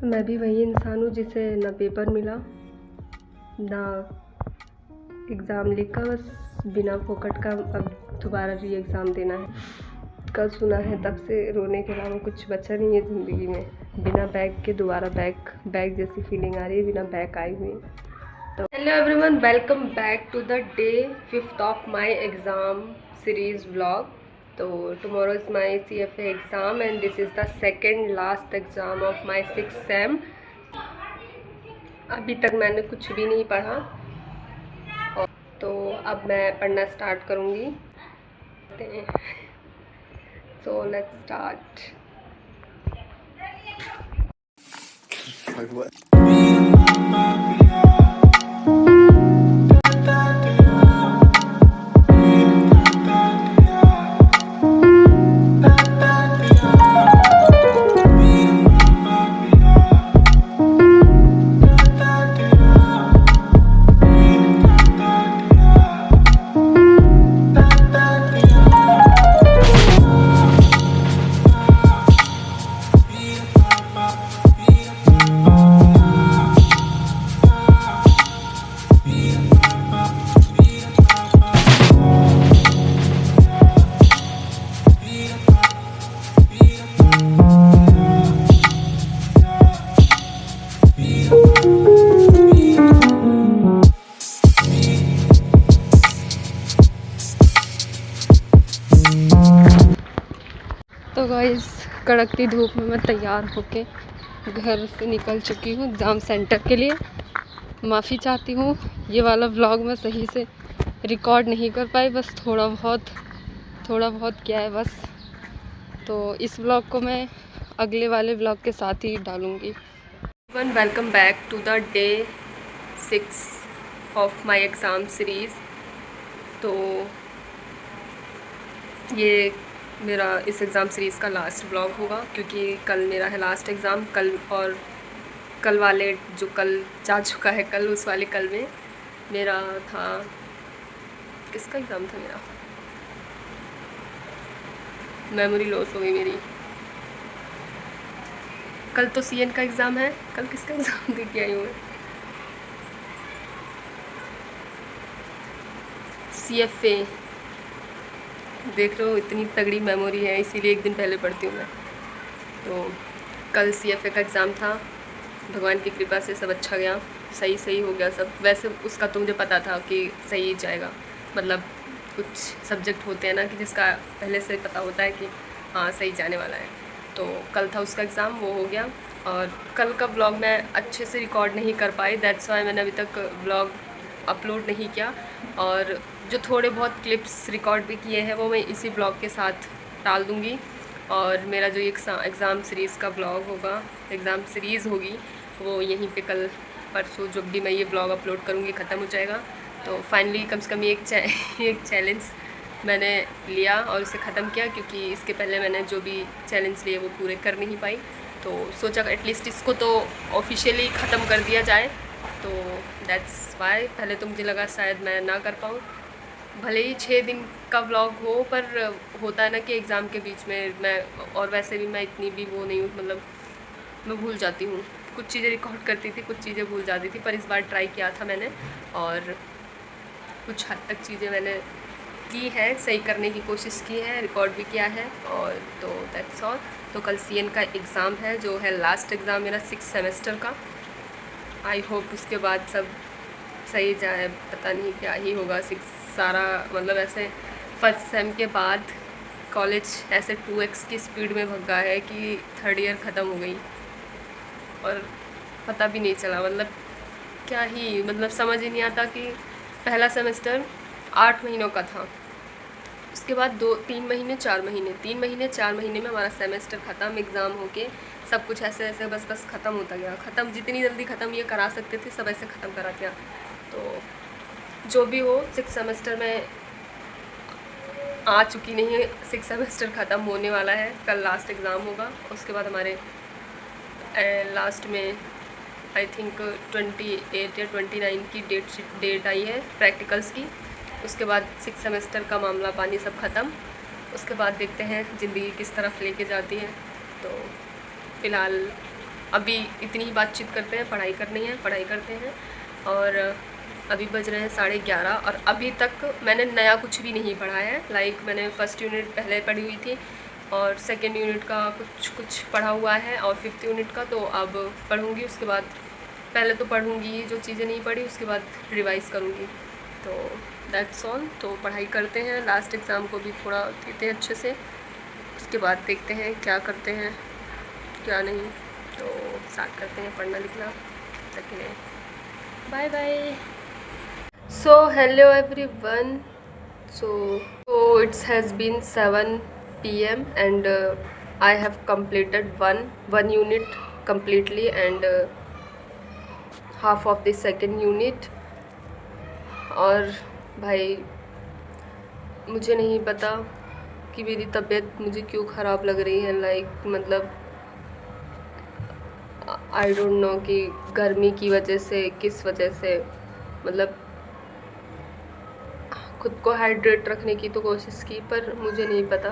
मैं भी वही इंसान हूँ जिसे ना पेपर मिला ना एग्ज़ाम लिखा, बस बिना फोकट का अब दोबारा री एग्ज़ाम देना है। कल सुना है तब से रोने के अलावा कुछ बचा नहीं है ज़िंदगी में। बिना बैग के दोबारा बैग जैसी फीलिंग आ रही है बिना बैग आए हुए। तो hello everyone, welcome back to the day 5th of my exam series vlog. तो tomorrow is my CFA exam and this is the second last exam of my 6th sem. अभी तक मैंने कुछ भी नहीं पढ़ा और तो अब मैं पढ़ना स्टार्ट करूँगी। So let's start. तो गाइस, कड़कती धूप में मैं तैयार होके घर से निकल चुकी हूँ एग्ज़ाम सेंटर के लिए। माफ़ी चाहती हूँ, ये वाला व्लॉग मैं सही से रिकॉर्ड नहीं कर पाई, बस थोड़ा बहुत किया है बस। तो इस व्लॉग को मैं अगले वाले व्लॉग के साथ ही डालूँगी। Welcome back to the day 6 of my exam series. तो ये मेरा इस एग्ज़ाम सीरीज़ का लास्ट व्लॉग होगा क्योंकि कल मेरा है लास्ट एग्ज़ाम। कल और कल वाले जो कल जा चुका है, कल उस वाले कल में मेरा था, किसका एग्ज़ाम था मेरा, मेमोरी लॉस हो गई मेरी। कल तो CN का एग्ज़ाम है, कल किसका एग्ज़ाम दे के आई हूँ मैं, CFA। देख रहे हो इतनी तगड़ी मेमोरी है, इसीलिए एक दिन पहले पढ़ती हूँ मैं। तो कल CFA का एग्ज़ाम था, भगवान की कृपा से सब अच्छा गया, सही हो गया सब। वैसे उसका तो मुझे पता था कि सही जाएगा, मतलब कुछ सब्जेक्ट होते हैं ना कि जिसका पहले से पता होता है कि हाँ सही जाने वाला है। तो कल था उसका एग्ज़ाम, वो हो गया। और कल का व्लॉग मैं अच्छे से रिकॉर्ड नहीं कर पाई, दैट्स वाई मैंने अभी तक व्लॉग अपलोड नहीं किया। और जो थोड़े बहुत क्लिप्स रिकॉर्ड भी किए हैं वो मैं इसी व्लॉग के साथ डाल दूँगी। और मेरा जो एग्ज़ाम सीरीज़ का व्लॉग होगा, एग्ज़ाम सीरीज़ होगी, वो यहीं पे कल परसों जब भी मैं ये व्लॉग अपलोड करूँगी ख़त्म हो जाएगा। तो फाइनली कम से कम एक चैलेंज मैंने लिया और उसे ख़त्म किया, क्योंकि इसके पहले मैंने जो भी चैलेंज लिए वो पूरे कर नहीं पाई। तो सोचा एटलीस्ट इसको तो ऑफिशियली ख़त्म कर दिया जाए। तो दैट्स वाई पहले तो मुझे लगा शायद मैं ना कर पाऊँ, भले ही 6 दिन का व्लॉग हो, पर होता है ना कि एग्ज़ाम के बीच में मैं, और वैसे भी मैं इतनी भी वो नहीं हूँ, मतलब मैं भूल जाती हूँ, कुछ चीज़ें रिकॉर्ड करती थी, कुछ चीज़ें भूल जाती थी। पर इस बार ट्राई किया था मैंने और कुछ हद तक चीज़ें मैंने की है, सही करने की कोशिश की है, रिकॉर्ड भी किया है। और तो दैट्स ऑल। तो कल CN का एग्ज़ाम है, जो है लास्ट एग्ज़ाम मेरा 6 सेमेस्टर का। आई होप उसके बाद सब सही जाए, पता नहीं क्या ही होगा। 6 सारा मतलब ऐसे फर्स्ट सेम के बाद कॉलेज ऐसे 2x की स्पीड में भगा है कि थर्ड ईयर ख़त्म हो गई और पता भी नहीं चला। मतलब क्या ही, मतलब समझ ही नहीं आता कि पहला सेमेस्टर 8 महीनों का था, उसके बाद 3 महीने 4 महीने 3 महीने 4 महीने में हमारा सेमेस्टर ख़त्म, एग्ज़ाम होके सब कुछ ऐसे ऐसे बस ख़त्म होता गया। ख़त्म जितनी जल्दी ख़त्म ये करा सकते थे सब ऐसे ख़त्म करा दिया। तो जो भी हो, 6 सेमेस्टर में आ चुकी नहीं है, 6 सेमेस्टर ख़त्म होने वाला है। कल लास्ट एग्ज़ाम होगा, उसके बाद हमारे लास्ट में आई थिंक 28 या 29 की डेट आई है प्रैक्टिकल्स की। उसके बाद 6 सेमेस्टर का मामला पानी सब ख़त्म। उसके बाद देखते हैं ज़िंदगी किस तरफ लेके जाती है। तो फ़िलहाल अभी इतनी ही बातचीत करते हैं, पढ़ाई करनी है, पढ़ाई करते हैं। और अभी बज रहे हैं 11:30 और अभी तक मैंने नया कुछ भी नहीं पढ़ा है। लाइक मैंने फ़र्स्ट यूनिट पहले पढ़ी हुई थी और सेकेंड यूनिट का कुछ पढ़ा हुआ है और फिफ्थ यूनिट का तो अब पढ़ूँगी। उसके बाद पहले तो पढ़ूँगी जो चीज़ें नहीं पढ़ी, उसके बाद रिवाइज़ करूँगी। तो दैट्स ऑल। तो पढ़ाई करते हैं, लास्ट एग्ज़ाम को भी थोड़ा देते हैं अच्छे से, उसके बाद देखते हैं क्या करते हैं क्या नहीं। तो स्टार्ट करते हैं पढ़ना लिखना। तक के लिए bye bye. So hello everyone. So it has been 7 p.m. and I have completed one unit completely and half of the second unit. और भाई मुझे नहीं पता कि मेरी तबीयत मुझे क्यों ख़राब लग रही है। लाइक मतलब आई डोंट नो कि गर्मी की वजह से किस वजह से, मतलब खुद को हाइड्रेट रखने की तो कोशिश की पर मुझे नहीं पता।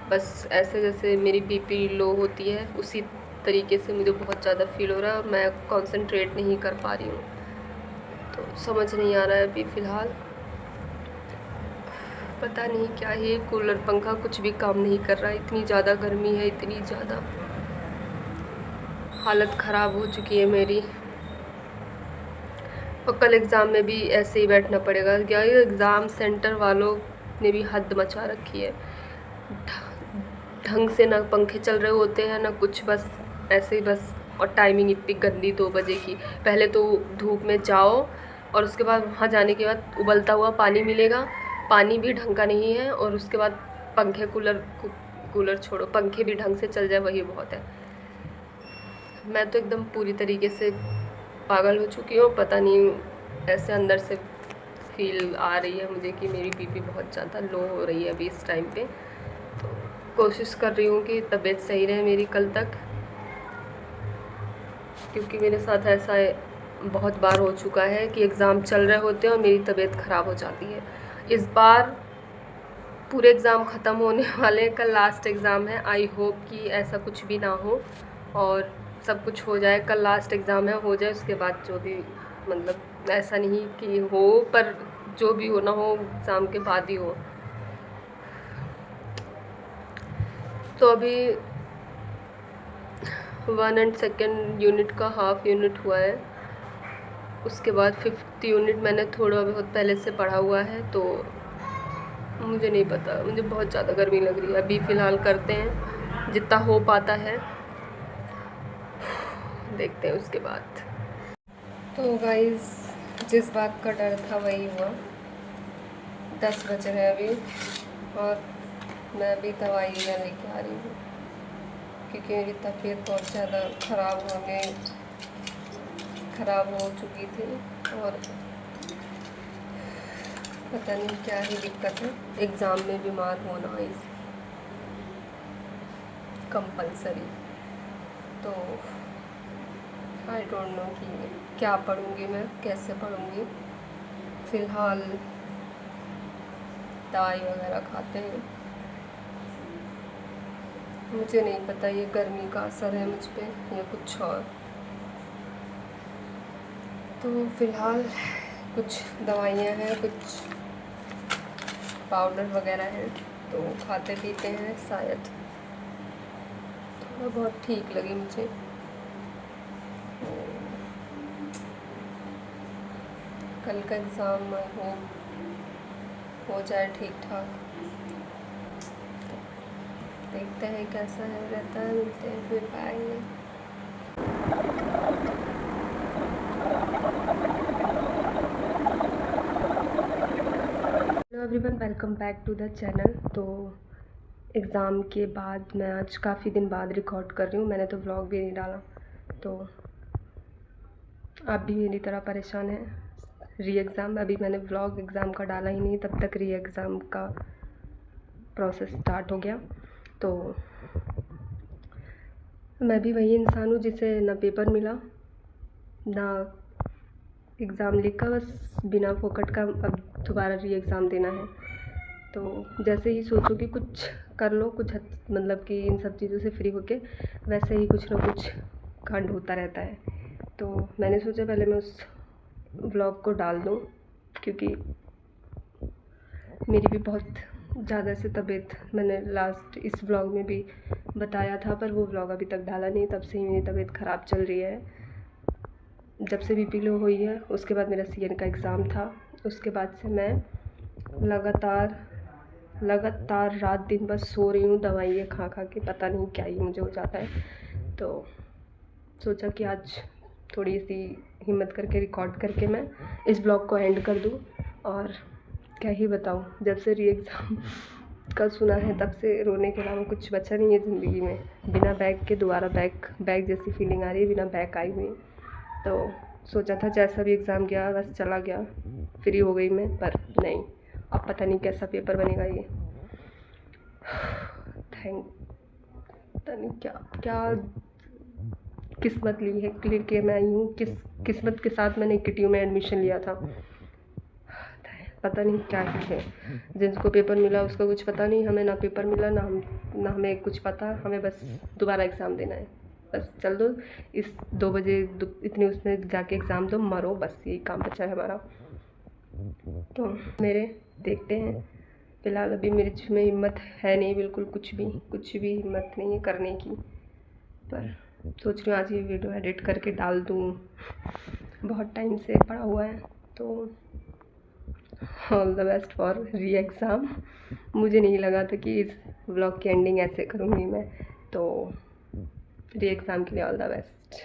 बस ऐसे जैसे मेरी बीपी लो होती है उसी तरीके से मुझे बहुत ज़्यादा फील हो रहा है और मैं कंसंट्रेट नहीं कर पा रही हूँ। तो समझ नहीं आ रहा है अभी फ़िलहाल, पता नहीं क्या है। कूलर पंखा कुछ भी काम नहीं कर रहा है, इतनी ज़्यादा गर्मी है, इतनी ज़्यादा हालत ख़राब हो चुकी है मेरी। और कल एग्ज़ाम में भी ऐसे ही बैठना पड़ेगा। क्या ये एग्ज़ाम सेंटर वालों ने भी हद मचा रखी है। ढंग से ना पंखे चल रहे होते हैं ना कुछ, बस ऐसे ही बस। और टाइमिंग इतनी गंदी 2 बजे की। पहले तो धूप में जाओ और उसके बाद वहाँ जाने के बाद उबलता हुआ पानी मिलेगा, पानी भी ढंग का नहीं है। और उसके बाद पंखे कूलर छोड़ो, पंखे भी ढंग से चल जाए वही बहुत है। मैं तो एकदम पूरी तरीके से पागल हो चुकी हूँ। पता नहीं ऐसे अंदर से फील आ रही है मुझे कि मेरी बीपी बहुत ज़्यादा लो हो रही है अभी इस टाइम पे। तो कोशिश कर रही हूँ कि तबीयत सही रहे मेरी कल तक, क्योंकि मेरे साथ ऐसा बहुत बार हो चुका है कि एग्ज़ाम चल रहे होते हैं और मेरी तबीयत ख़राब हो जाती है। इस बार पूरे एग्ज़ाम ख़त्म होने वाले हैं, कल लास्ट एग्ज़ाम है। आई होप कि ऐसा कुछ भी ना हो और सब कुछ हो जाए। कल लास्ट एग्ज़ाम है, हो जाए, उसके बाद जो भी, मतलब ऐसा नहीं कि हो, पर जो भी हो ना हो एग्ज़ाम के बाद ही हो। तो अभी 1 एंड सेकेंड यूनिट का हाफ यूनिट हुआ है, उसके बाद फिफ्थ यूनिट मैंने थोड़ा बहुत पहले से पढ़ा हुआ है। तो मुझे नहीं पता, मुझे बहुत ज़्यादा गर्मी लग रही है। अभी फ़िलहाल करते हैं जितना हो पाता है, देखते हैं उसके बाद। तो गाइस जिस बात का डर था वही हुआ। 10 बज रहे हैं अभी और मैं अभी दवाइयाँ लेके आ रही हूँ क्योंकि मेरी तबीयत बहुत ज़्यादा ख़राब हो चुकी थी और पता नहीं क्या ही दिक्कत है। एग्ज़ाम में बीमार होना इस कंपलसरी। तो आई डोंट नो कि क्या पढ़ूँगी मैं, कैसे पढ़ूँगी। फ़िलहाल दवाई वगैरह खाते हैं। मुझे नहीं पता ये गर्मी का असर है मुझ पे या कुछ और। तो फ़िलहाल कुछ दवाइयाँ हैं, कुछ पाउडर वगैरह है, तो खाते पीते हैं, शायद थोड़ा बहुत ठीक लगे मुझे। कल का एग्ज़ाम हो जाए ठीक ठाक। देखते हैं कैसा है रहता है, मिलते हैं फिर, bye. Hello everyone, welcome back to the channel. तो एग्ज़ाम के बाद मैं आज काफ़ी दिन बाद रिकॉर्ड कर रही हूँ। मैंने तो व्लॉग भी नहीं डाला, तो आप भी मेरी तरह परेशान हैं। री एग्ज़ाम, अभी मैंने व्लॉग एग्ज़ाम का डाला ही नहीं, तब तक री एग्ज़ाम का प्रोसेस स्टार्ट हो गया। तो मैं भी वही इंसान हूँ जिसे ना पेपर मिला ना एग्ज़ाम लिखा, बस बिना फोकट का अब दोबारा री एग्ज़ाम देना है। तो जैसे ही सोचो कि कुछ कर लो, कुछ मतलब कि इन सब चीज़ों से फ्री होके, वैसे ही कुछ ना कुछ कांड होता रहता है। तो मैंने सोचा पहले मैं उस व्लॉग को डाल दूँ, क्योंकि मेरी भी बहुत ज़्यादा से तबीयत, मैंने लास्ट इस व्लॉग में भी बताया था, पर वो व्लॉग अभी तक डाला नहीं। तब से ही मेरी तबीयत ख़राब चल रही है। जब से बीपी लो हुई है, उसके बाद मेरा सीएन का एग्ज़ाम था, उसके बाद से मैं लगातार रात दिन बस सो रही हूँ, दवाइयाँ खा खा के। पता नहीं क्या ही मुझे हो जाता है। तो सोचा कि आज थोड़ी सी हिम्मत करके रिकॉर्ड करके मैं इस ब्लॉग को एंड कर दूँ। और क्या ही बताऊँ, जब से री एग्ज़ाम का सुना है तब से रोने के अलावा कुछ बचा नहीं है ज़िंदगी में। बिना बैग के दोबारा बैग जैसी फीलिंग आ रही है, बिना बैग आई हुई। तो सोचा था जैसा भी एग्ज़ाम गया बस चला गया, फ्री हो गई मैं, पर नहीं, अब पता नहीं कैसा पेपर बनेगा ये। पता नहीं क्या क्या किस्मत ली है, क्लियर के मैं आई हूँ। किस्मत के साथ मैंने KTU में एडमिशन लिया था। पता नहीं क्या ही है, जिसको पेपर मिला उसका कुछ पता नहीं, हमें ना पेपर मिला ना हमें कुछ पता। हमें बस दोबारा एग्ज़ाम देना है, बस चल दो इस 2 बजे इतने उसमें जाके एग्ज़ाम दो, मरो, बस यही काम बचा है हमारा। तो मेरे देखते हैं, फ़िलहाल अभी मेरे में हिम्मत है नहीं, बिल्कुल कुछ भी हिम्मत नहीं है करने की। पर सोच रही हूँ आज ये वीडियो एडिट करके डाल दूँ, बहुत टाइम से पड़ा हुआ है। तो ऑल द बेस्ट फॉर री एग्ज़ाम। मुझे नहीं लगा था कि इस व्लॉग की एंडिंग ऐसे करूँगी मैं। तो री एग्ज़ाम के लिए ऑल द बेस्ट।